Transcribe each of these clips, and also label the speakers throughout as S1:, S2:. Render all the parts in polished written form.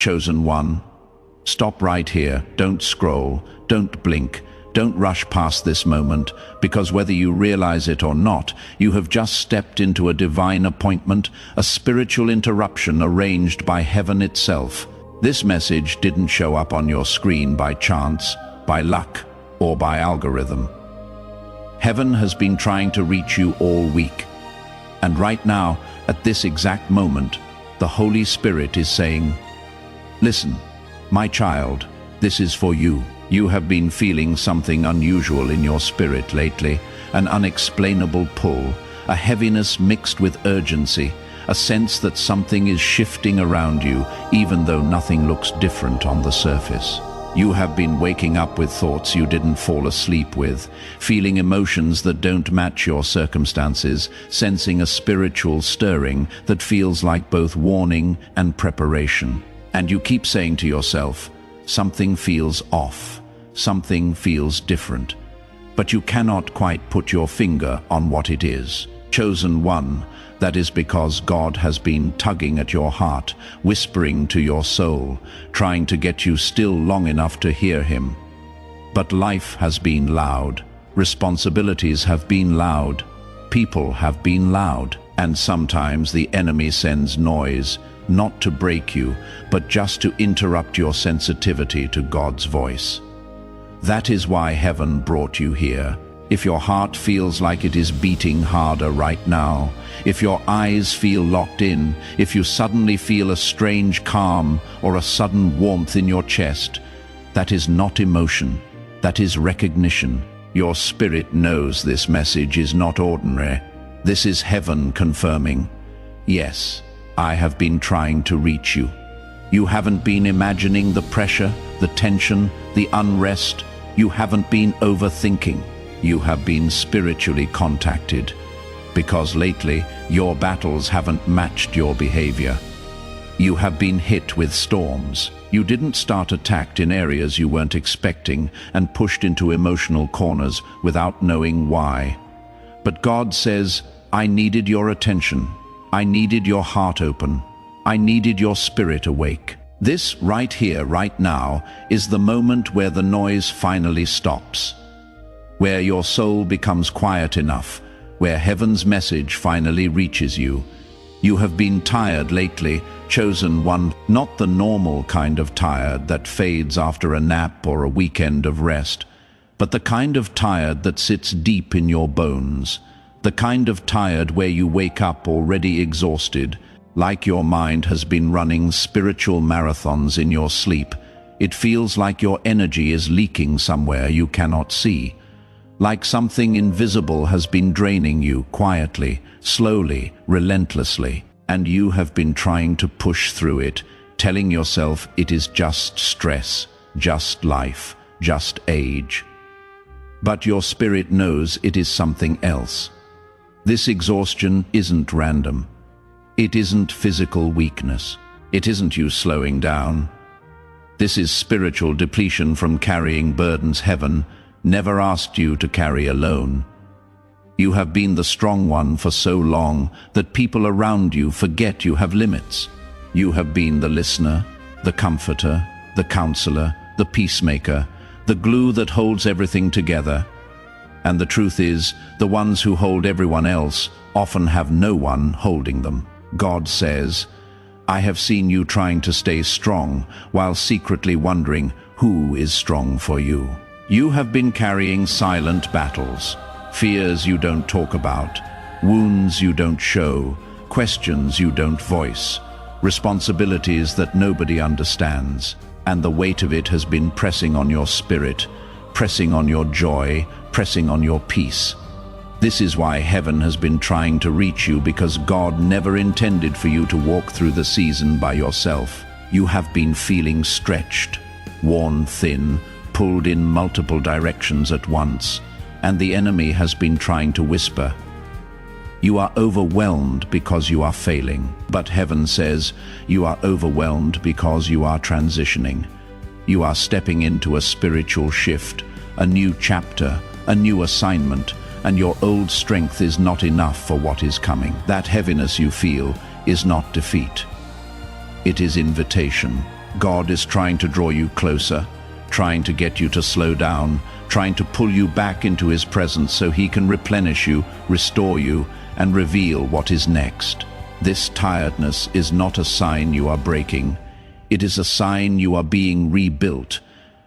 S1: Chosen one, stop right here. Don't scroll, don't blink, don't rush past this moment, because whether you realize it or not, you have just stepped into a divine appointment, a spiritual interruption arranged by heaven itself. This message didn't show up on your screen by chance, by luck, or by algorithm. Heaven has been trying to reach you all week. And right now, at this exact moment, the Holy Spirit is saying, "Listen, my child, this is for you. You have been feeling something unusual in your spirit lately, an unexplainable pull, a heaviness mixed with urgency, a sense that something is shifting around you, even though nothing looks different on the surface. You have been waking up with thoughts you didn't fall asleep with, feeling emotions that don't match your circumstances, sensing a spiritual stirring that feels like both warning and preparation. And you keep saying to yourself, something feels off, something feels different. But you cannot quite put your finger on what it is. Chosen one, that is because God has been tugging at your heart, whispering to your soul, trying to get you still long enough to hear him. But life has been loud, responsibilities have been loud, people have been loud, and sometimes the enemy sends noise, not to break you, but just to interrupt your sensitivity to God's voice. That is why heaven brought you here. If your heart feels like it is beating harder right now, if your eyes feel locked in, if you suddenly feel a strange calm or a sudden warmth in your chest, that is not emotion, that is recognition. Your spirit knows this message is not ordinary. This is heaven confirming, yes, I have been trying to reach you. You haven't been imagining the pressure, the tension, the unrest. You haven't been overthinking. You have been spiritually contacted, because lately your battles haven't matched your behavior. You have been hit with storms. You didn't start attacked in areas you weren't expecting and pushed into emotional corners without knowing why. But God says, I needed your attention. I needed your heart open. I needed your spirit awake. This right here, right now, is the moment where the noise finally stops, where your soul becomes quiet enough, where heaven's message finally reaches you. You have been tired lately, chosen one, not the normal kind of tired that fades after a nap or a weekend of rest, but the kind of tired that sits deep in your bones, the kind of tired where you wake up already exhausted, like your mind has been running spiritual marathons in your sleep. It feels like your energy is leaking somewhere you cannot see, like something invisible has been draining you quietly, slowly, relentlessly, and you have been trying to push through it, telling yourself it is just stress, just life, just age. But your spirit knows it is something else. This exhaustion isn't random. It isn't physical weakness. It isn't you slowing down. This is spiritual depletion from carrying burdens heaven never asked you to carry alone. You have been the strong one for so long that people around you forget you have limits. You have been the listener, the comforter, the counselor, the peacemaker, the glue that holds everything together. And the truth is, the ones who hold everyone else often have no one holding them. God says, I have seen you trying to stay strong while secretly wondering who is strong for you. You have been carrying silent battles, fears you don't talk about, wounds you don't show, questions you don't voice, responsibilities that nobody understands, and the weight of it has been pressing on your spirit, pressing on your joy, pressing on your peace. This is why heaven has been trying to reach you, because God never intended for you to walk through the season by yourself. You have been feeling stretched, worn thin, pulled in multiple directions at once, and the enemy has been trying to whisper. You are overwhelmed because you are failing, but heaven says you are overwhelmed because you are transitioning. You are stepping into a spiritual shift, a new chapter, a new assignment, and your old strength is not enough for what is coming. That heaviness you feel is not defeat. It is invitation. God is trying to draw you closer, trying to get you to slow down, trying to pull you back into his presence so he can replenish you, restore you, and reveal what is next. This tiredness is not a sign you are breaking. It is a sign you are being rebuilt,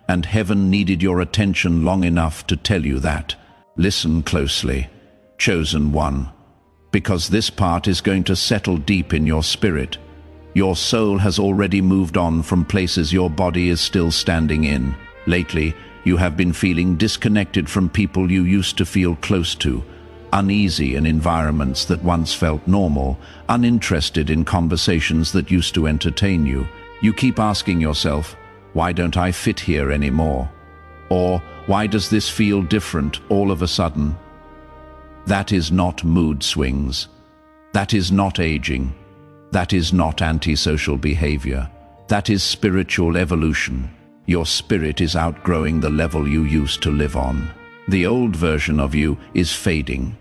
S1: and heaven needed your attention long enough to tell you that. Listen closely, chosen one, because this part is going to settle deep in your spirit. Your soul has already moved on from places your body is still standing in. Lately, you have been feeling disconnected from people you used to feel close to, uneasy in environments that once felt normal, uninterested in conversations that used to entertain you. You keep asking yourself, why don't I fit here anymore? Or, why does this feel different all of a sudden? That is not mood swings. That is not aging. That is not antisocial behavior. That is spiritual evolution. Your spirit is outgrowing the level you used to live on. The old version of you is fading,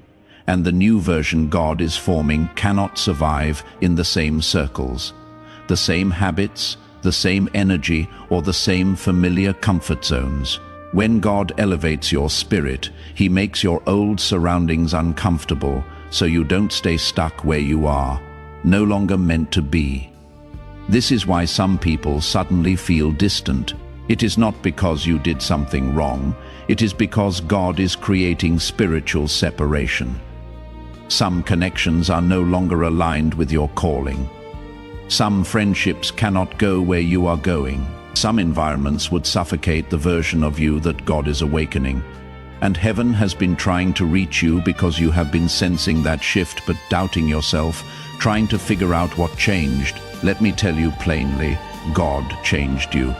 S1: and the new version God is forming cannot survive in the same circles, the same habits, the same energy, or the same familiar comfort zones. When God elevates your spirit, he makes your old surroundings uncomfortable so you don't stay stuck where you are, no longer meant to be. This is why some people suddenly feel distant. It is not because you did something wrong, it is because God is creating spiritual separation. Some connections are no longer aligned with your calling. Some friendships cannot go where you are going. Some environments would suffocate the version of you that God is awakening. And heaven has been trying to reach you because you have been sensing that shift but doubting yourself, trying to figure out what changed. Let me tell you plainly, God changed you.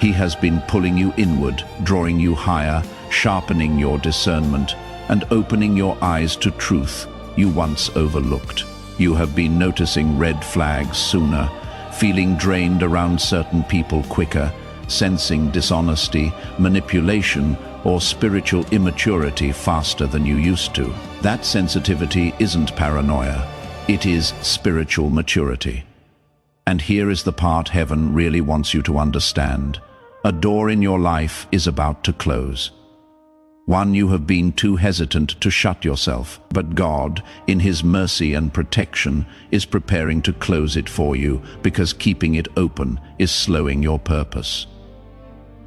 S1: He has been pulling you inward, drawing you higher, sharpening your discernment, and opening your eyes to truth you once overlooked. You have been noticing red flags sooner, feeling drained around certain people quicker, sensing dishonesty, manipulation, or spiritual immaturity faster than you used to. That sensitivity isn't paranoia, it is spiritual maturity. And here is the part heaven really wants you to understand. A door in your life is about to close. One you have been too hesitant to shut yourself, but God, in his mercy and protection, is preparing to close it for you because keeping it open is slowing your purpose.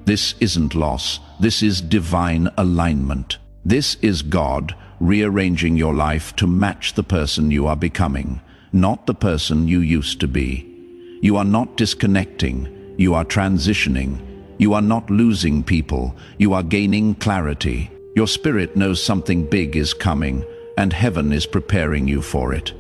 S1: This isn't loss, this is divine alignment. This is God rearranging your life to match the person you are becoming, not the person you used to be. You are not disconnecting, you are transitioning. You are not losing people, you are gaining clarity. Your spirit knows something big is coming, and heaven is preparing you for it.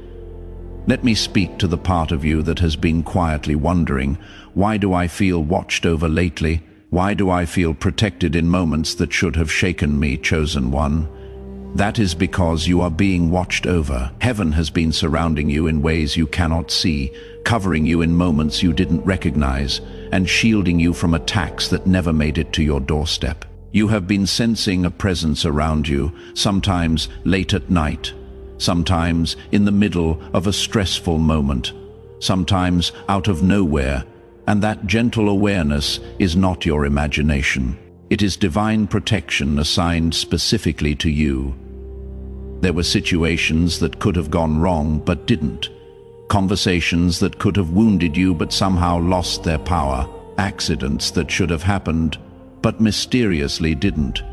S1: Let me speak to the part of you that has been quietly wondering, why do I feel watched over lately? Why do I feel protected in moments that should have shaken me, chosen one? That is because you are being watched over. Heaven has been surrounding you in ways you cannot see, covering you in moments you didn't recognize, and shielding you from attacks that never made it to your doorstep. You have been sensing a presence around you, sometimes late at night, sometimes in the middle of a stressful moment, sometimes out of nowhere, and that gentle awareness is not your imagination. It is divine protection assigned specifically to you. There were situations that could have gone wrong but didn't. Conversations that could have wounded you but somehow lost their power. Accidents that should have happened but mysteriously didn't.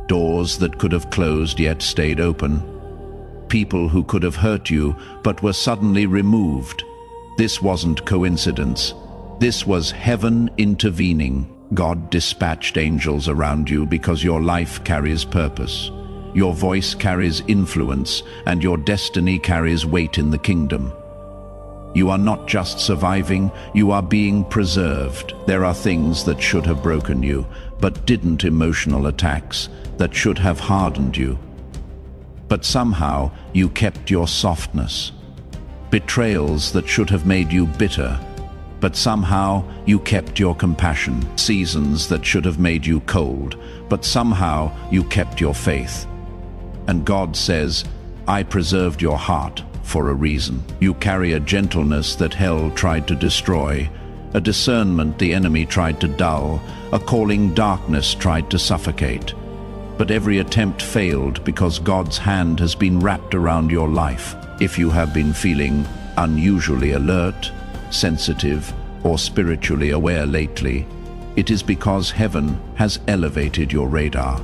S1: Doors that could have closed yet stayed open. People who could have hurt you but were suddenly removed. This wasn't coincidence. This was heaven intervening. God dispatched angels around you because your life carries purpose. Your voice carries influence, and your destiny carries weight in the kingdom. You are not just surviving, you are being preserved. There are things that should have broken you, but didn't, emotional attacks that should have hardened you. But somehow you kept your softness. Betrayals that should have made you bitter, but somehow you kept your compassion. Seasons that should have made you cold, but somehow you kept your faith. And God says, I preserved your heart for a reason. You carry a gentleness that hell tried to destroy, a discernment the enemy tried to dull, a calling darkness tried to suffocate. But every attempt failed because God's hand has been wrapped around your life. If you have been feeling unusually alert, sensitive, or spiritually aware lately, it is because heaven has elevated your radar.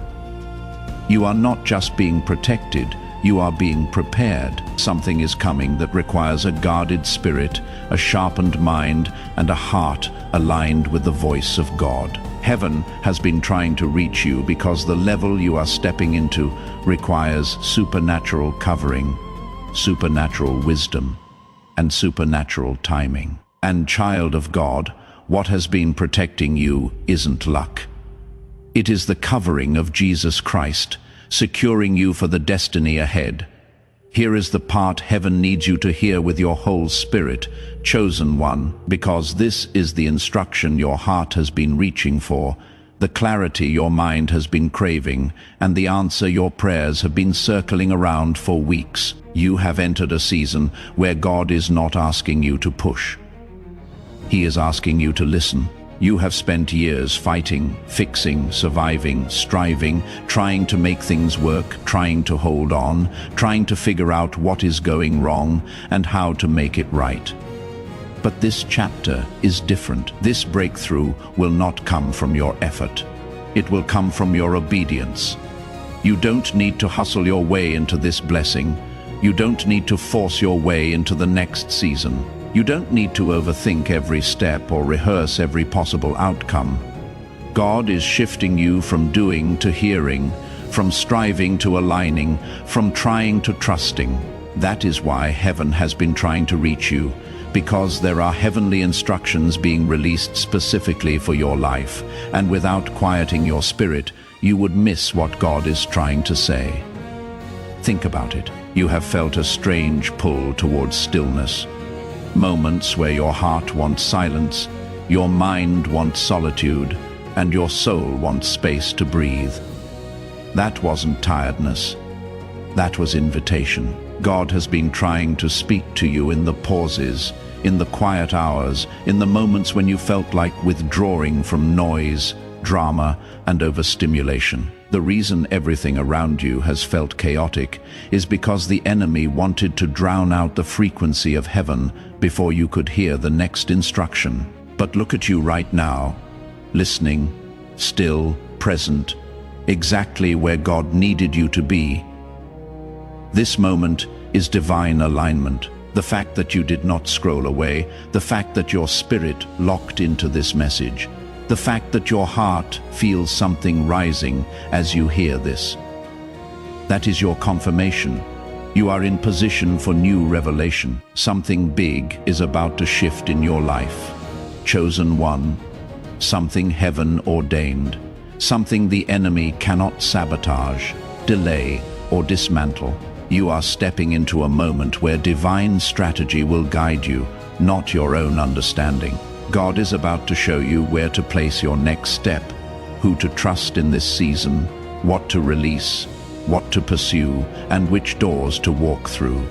S1: You are not just being protected, you are being prepared. Something is coming that requires a guarded spirit, a sharpened mind, and a heart aligned with the voice of God. Heaven has been trying to reach you because the level you are stepping into requires supernatural covering, supernatural wisdom, and supernatural timing. And child of God, what has been protecting you isn't luck. It is the covering of Jesus Christ, securing you for the destiny ahead. Here is the part heaven needs you to hear with your whole spirit, chosen one, because this is the instruction your heart has been reaching for, the clarity your mind has been craving, and the answer your prayers have been circling around for weeks. You have entered a season where God is not asking you to push. He is asking you to listen. You have spent years fighting, fixing, surviving, striving, trying to make things work, trying to hold on, trying to figure out what is going wrong and how to make it right. But this chapter is different. This breakthrough will not come from your effort. It will come from your obedience. You don't need to hustle your way into this blessing. You don't need to force your way into the next season. You don't need to overthink every step or rehearse every possible outcome. God is shifting you from doing to hearing, from striving to aligning, from trying to trusting. That is why heaven has been trying to reach you, because there are heavenly instructions being released specifically for your life, and without quieting your spirit, you would miss what God is trying to say. Think about it. You have felt a strange pull towards stillness. Moments where your heart wants silence, your mind wants solitude, and your soul wants space to breathe. That wasn't tiredness. That was invitation. God has been trying to speak to you in the pauses, in the quiet hours, in the moments when you felt like withdrawing from noise, drama, and overstimulation. The reason everything around you has felt chaotic is because the enemy wanted to drown out the frequency of heaven before you could hear the next instruction. But look at you right now, listening, still, present, exactly where God needed you to be. This moment is divine alignment. The fact that you did not scroll away, the fact that your spirit locked into this message, the fact that your heart feels something rising as you hear this. That is your confirmation. You are in position for new revelation. Something big is about to shift in your life. Chosen one, something heaven ordained, something the enemy cannot sabotage, delay, or dismantle. You are stepping into a moment where divine strategy will guide you, not your own understanding. God is about to show you where to place your next step, who to trust in this season, what to release, what to pursue, and which doors to walk through.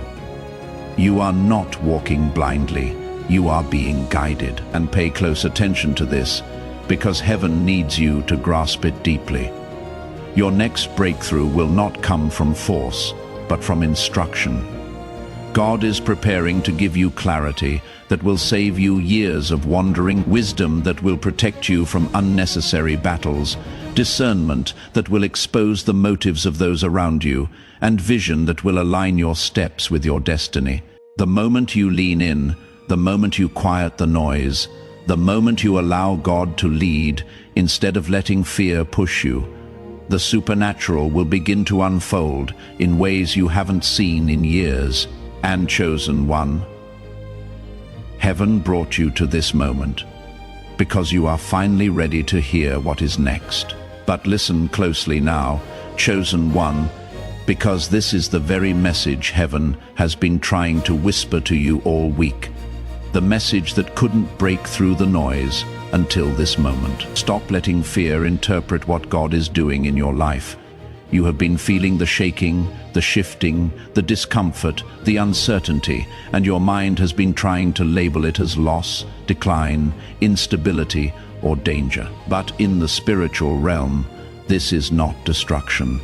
S1: You are not walking blindly, you are being guided. And pay close attention to this, because heaven needs you to grasp it deeply. Your next breakthrough will not come from force, but from instruction. God is preparing to give you clarity that will save you years of wandering, wisdom that will protect you from unnecessary battles, discernment that will expose the motives of those around you, and vision that will align your steps with your destiny. The moment you lean in, the moment you quiet the noise, the moment you allow God to lead instead of letting fear push you, the supernatural will begin to unfold in ways you haven't seen in years. And chosen one, heaven brought you to this moment because you are finally ready to hear what is next. But listen closely now, chosen one, because this is the very message heaven has been trying to whisper to you all week. The message that couldn't break through the noise until this moment. Stop letting fear interpret what God is doing in your life. You have been feeling the shaking, the shifting, the discomfort, the uncertainty, and your mind has been trying to label it as loss, decline, instability, or danger. But in the spiritual realm, this is not destruction.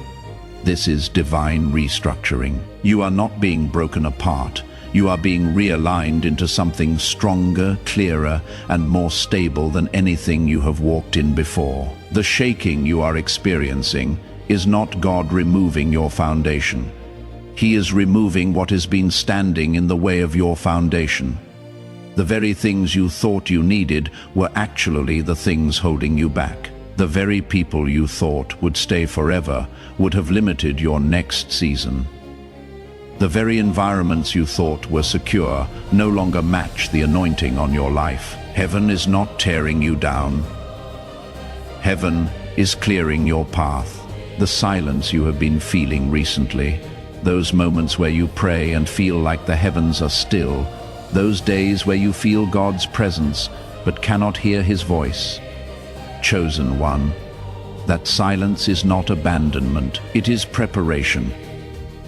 S1: This is divine restructuring. You are not being broken apart. You are being realigned into something stronger, clearer, and more stable than anything you have walked in before. The shaking you are experiencing is not God removing your foundation. He is removing what has been standing in the way of your foundation. The very things you thought you needed were actually the things holding you back. The very people you thought would stay forever would have limited your next season. The very environments you thought were secure no longer match the anointing on your life. Heaven is not tearing you down. Heaven is clearing your path. The silence you have been feeling recently, those moments where you pray and feel like the heavens are still, those days where you feel God's presence but cannot hear His voice. Chosen one, that silence is not abandonment, it is preparation.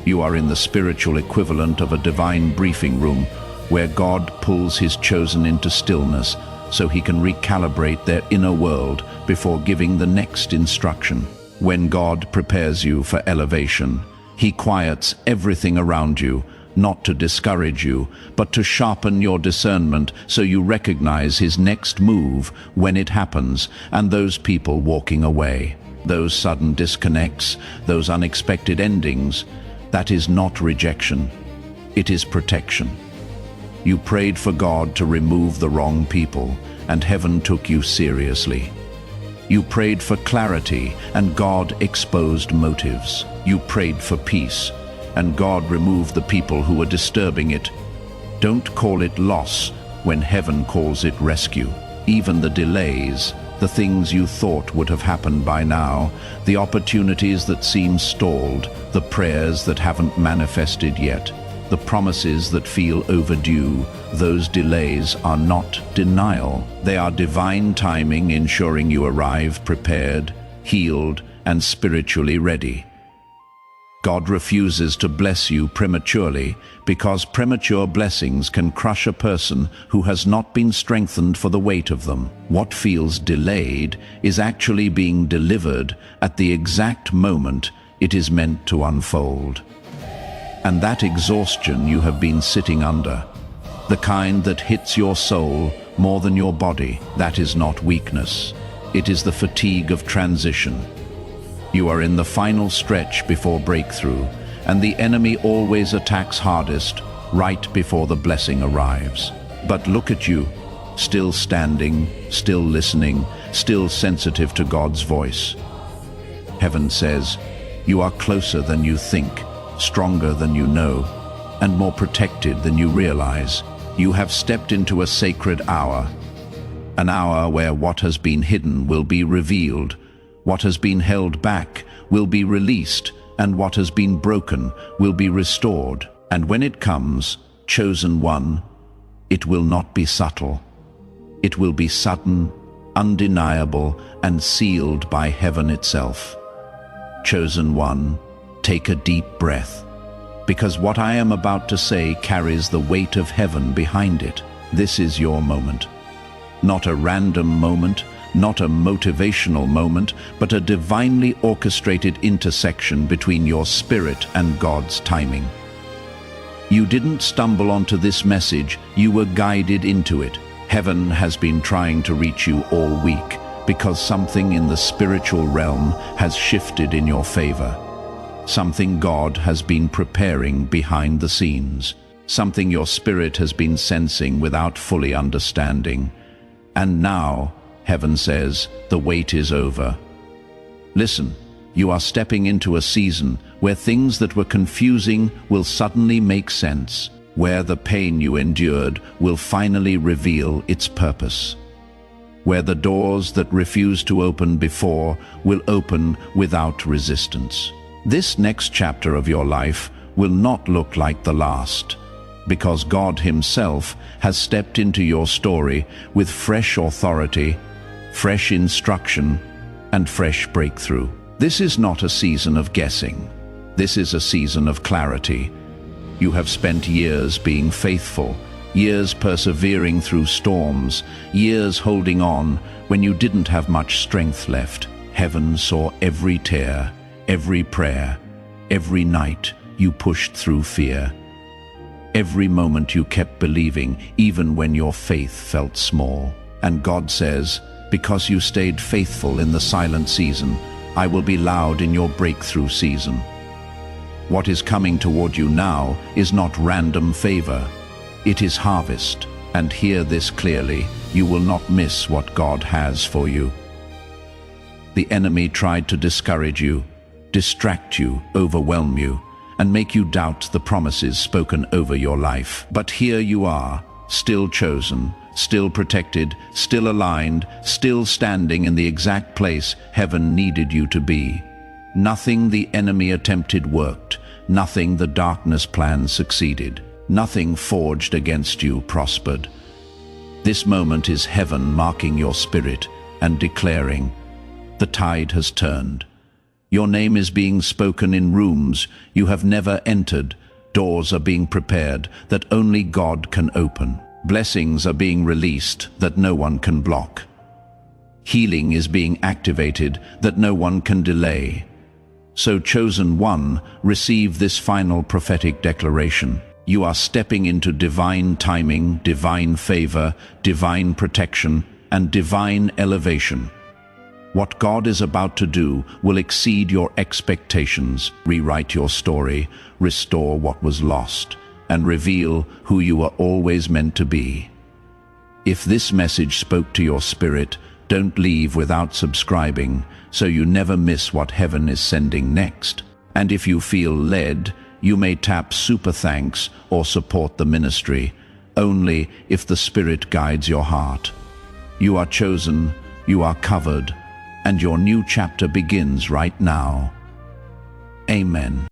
S1: You are in the spiritual equivalent of a divine briefing room where God pulls His chosen into stillness so He can recalibrate their inner world before giving the next instruction. When God prepares you for elevation, He quiets everything around you, not to discourage you, but to sharpen your discernment so you recognize His next move when it happens, and those people walking away, those sudden disconnects, those unexpected endings. That is not rejection. It is protection. You prayed for God to remove the wrong people, and heaven took you seriously. You prayed for clarity, and God exposed motives. You prayed for peace, and God removed the people who were disturbing it. Don't call it loss when heaven calls it rescue. Even the delays, the things you thought would have happened by now, the opportunities that seem stalled, the prayers that haven't manifested yet, the promises that feel overdue, those delays are not denial. They are divine timing ensuring you arrive prepared, healed, and spiritually ready. God refuses to bless you prematurely because premature blessings can crush a person who has not been strengthened for the weight of them. What feels delayed is actually being delivered at the exact moment it is meant to unfold. And that exhaustion you have been sitting under, the kind that hits your soul more than your body, that is not weakness. It is the fatigue of transition. You are in the final stretch before breakthrough, and the enemy always attacks hardest right before the blessing arrives. But look at you, still standing, still listening, still sensitive to God's voice. Heaven says, you are closer than you think, stronger than you know, and more protected than you realize. You have stepped into a sacred hour, an hour where what has been hidden will be revealed, what has been held back will be released, and what has been broken will be restored. And when it comes, chosen one, it will not be subtle. It will be sudden, undeniable, and sealed by heaven itself. Chosen one, take a deep breath, because what I am about to say carries the weight of heaven behind it. This is your moment. Not a random moment, not a motivational moment, but a divinely orchestrated intersection between your spirit and God's timing. You didn't stumble onto this message, you were guided into it. Heaven has been trying to reach you all week because something in the spiritual realm has shifted in your favor. Something God has been preparing behind the scenes. Something your spirit has been sensing without fully understanding. And now, heaven says, the wait is over. Listen, you are stepping into a season where things that were confusing will suddenly make sense, where the pain you endured will finally reveal its purpose, where the doors that refused to open before will open without resistance. This next chapter of your life will not look like the last, because God Himself has stepped into your story with fresh authority, fresh instruction, and fresh breakthrough. This is not a season of guessing. This is a season of clarity. You have spent years being faithful, years persevering through storms, years holding on when you didn't have much strength left. Heaven saw every tear, every prayer, every night you pushed through fear. Every moment you kept believing, even when your faith felt small. And God says, because you stayed faithful in the silent season, I will be loud in your breakthrough season. What is coming toward you now is not random favor. It is harvest. And hear this clearly, you will not miss what God has for you. The enemy tried to discourage you, distract you, overwhelm you, and make you doubt the promises spoken over your life. But here you are, still chosen, still protected, still aligned, still standing in the exact place heaven needed you to be. Nothing the enemy attempted worked. Nothing the darkness planned succeeded. Nothing forged against you prospered. This moment is heaven marking your spirit and declaring, the tide has turned. Your name is being spoken in rooms you have never entered. Doors are being prepared that only God can open. Blessings are being released that no one can block. Healing is being activated that no one can delay. So, chosen one, receive this final prophetic declaration. You are stepping into divine timing, divine favor, divine protection, and divine elevation. What God is about to do will exceed your expectations, rewrite your story, restore what was lost, and reveal who you are always meant to be. If this message spoke to your spirit, don't leave without subscribing so you never miss what heaven is sending next. And if you feel led, you may tap super thanks or support the ministry, only if the Spirit guides your heart. You are chosen, you are covered, and your new chapter begins right now. Amen.